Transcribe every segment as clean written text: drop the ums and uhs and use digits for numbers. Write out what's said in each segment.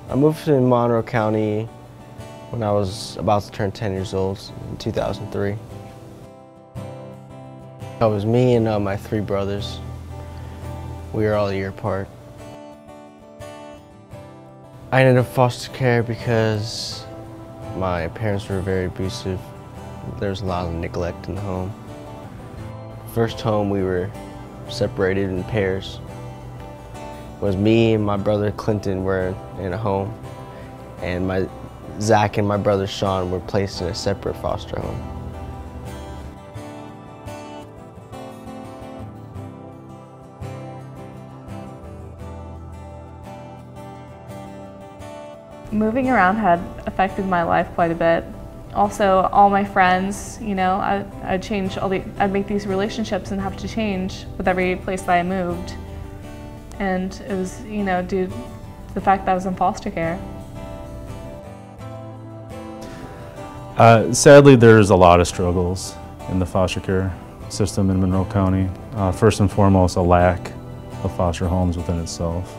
I moved to Monroe County when I was about to turn 10 years old in 2003. It was me and my 3 brothers. We were all a year apart. I ended up foster care because my parents were very abusive. There was a lot of neglect in the home. First home we were separated in pairs. It was me and my brother Clinton were in a home, and Zach and my brother Sean were placed in a separate foster home. Moving around had affected my life quite a bit. Also, all my friends, I'd make these relationships and have to change with every place that I moved. And it was, due to the fact that I was in foster care. Sadly, there's a lot of struggles in the foster care system in Monroe County. First and foremost, a lack of foster homes within itself.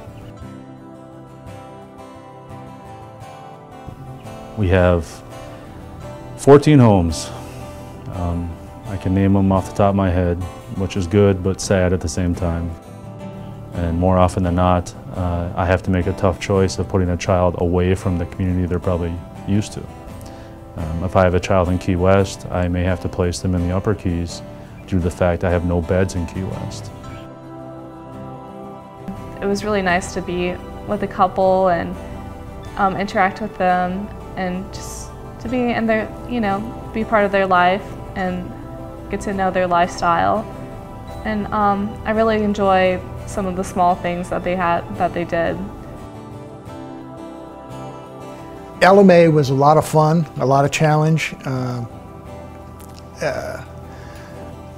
We have 14 homes. I can name them off the top of my head, which is good but sad at the same time. And more often than not, I have to make a tough choice of putting a child away from the community they're probably used to. If I have a child in Key West, I may have to place them in the Upper Keys due to the fact I have no beds in Key West. It was really nice to be with a couple and interact with them and just to be in their, be part of their life and get to know their lifestyle. And I really enjoy some of the small things that they did. Ella Mae was a lot of fun, a lot of challenge.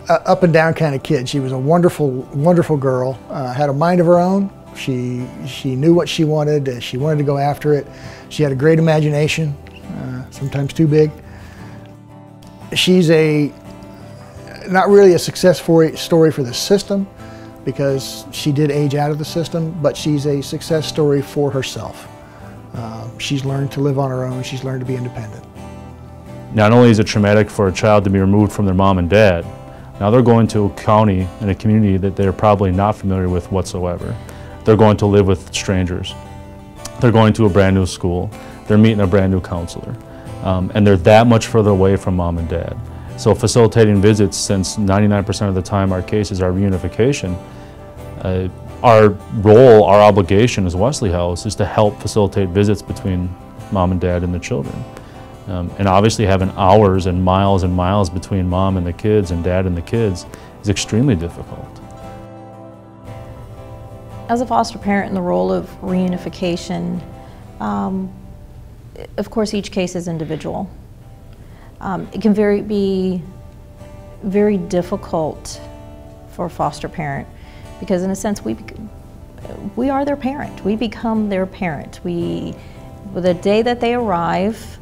Up and down kind of kid. She was a wonderful, wonderful girl. Had a mind of her own. She knew what she wanted. She wanted to go after it. She had a great imagination, sometimes too big. She's not really a success story for the system because she did age out of the system, but she's a success story for herself. She's learned to live on her own. She's learned to be independent. Not only is it traumatic for a child to be removed from their mom and dad, now they're going to a county and a community that they're probably not familiar with whatsoever. They're going to live with strangers. They're going to a brand new school. They're meeting a brand new counselor. And they're that much further away from mom and dad. So facilitating visits, since 99% of the time our cases are reunification, our role, our obligation as Wesley House is to help facilitate visits between mom and dad and the children. And obviously having hours and miles between mom and the kids and dad and the kids is extremely difficult. As a foster parent in the role of reunification, of course each case is individual. It can be very difficult for a foster parent because in a sense we are their parent. We become their parent. The day that they arrive,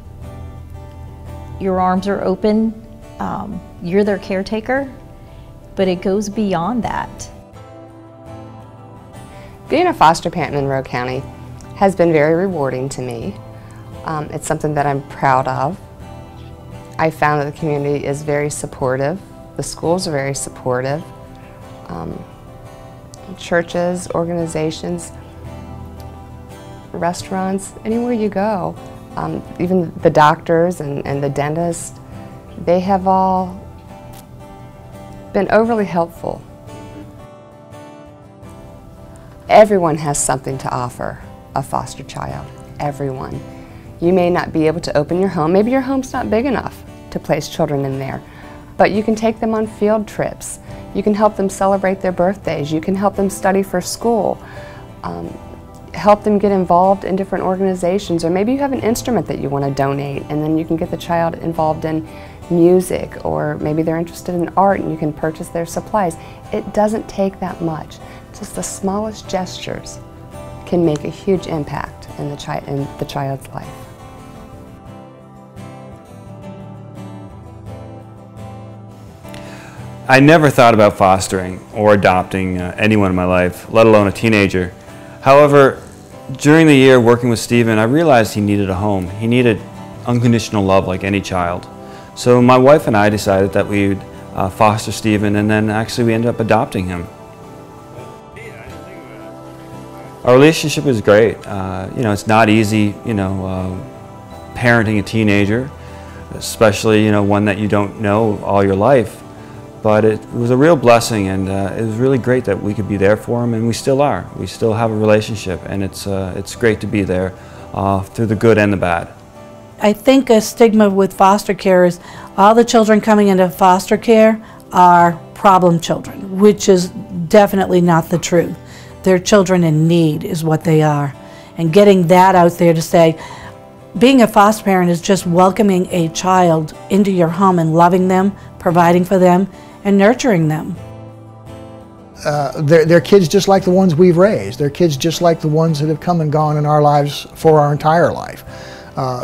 your arms are open, you're their caretaker, but it goes beyond that. Being a foster parent in Monroe County has been very rewarding to me. It's something that I'm proud of. I found that the community is very supportive. The schools are very supportive. Churches, organizations, restaurants, anywhere you go. Even the doctors and the dentists, they have all been overly helpful. Everyone has something to offer a foster child, everyone. You may not be able to open your home, maybe your home's not big enough to place children in there, but you can take them on field trips. You can help them celebrate their birthdays. You can help them study for school. Help them get involved in different organizations, or maybe you have an instrument that you want to donate and then you can get the child involved in music, or maybe they're interested in art and you can purchase their supplies. It doesn't take that much. Just the smallest gestures can make a huge impact in the child's life. I never thought about fostering or adopting anyone in my life, let alone a teenager. However, During the year working with Stephen, I realized he needed a home. He needed unconditional love like any child. So my wife and I decided that we would foster Stephen, and then actually we ended up adopting him. Our relationship is great. You know, it's not easy, you know, parenting a teenager, especially, you know, one that you don't know all your life. But it was a real blessing, and it was really great that we could be there for him, and we still are. We still have a relationship, and it's great to be there through the good and the bad. I think a stigma with foster care is all the children coming into foster care are problem children, which is definitely not the truth. They're children in need is what they are. And getting that out there to say, being a foster parent is just welcoming a child into your home and loving them, providing for them, and nurturing them. They're kids just like the ones we've raised. They're kids just like the ones that have come and gone in our lives for our entire life.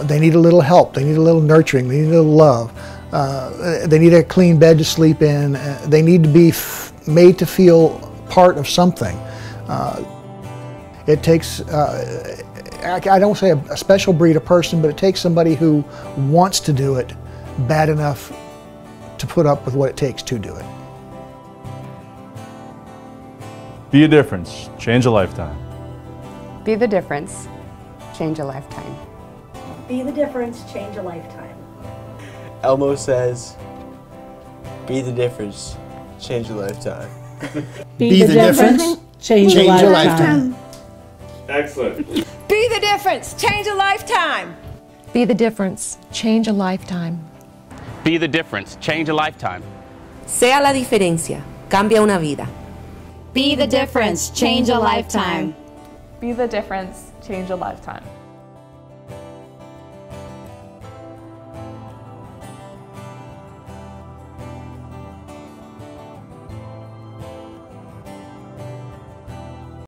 They need a little help. They need a little nurturing. They need a little love. They need a clean bed to sleep in. They need to be made to feel part of something. It takes, I don't say a special breed of person, but it takes somebody who wants to do it bad enough to put up with what it takes to do it. Be a difference, change a lifetime. Be the difference, change a lifetime. Be the difference, change a lifetime. Elmo says, be the difference, change a lifetime. Be the difference, change a lifetime. Excellent. Be the difference, change a lifetime. Be the difference, change a lifetime. Be the difference, change a lifetime. Sea la diferencia, cambia una vida. Be the difference, change a lifetime. Be the difference, change a lifetime.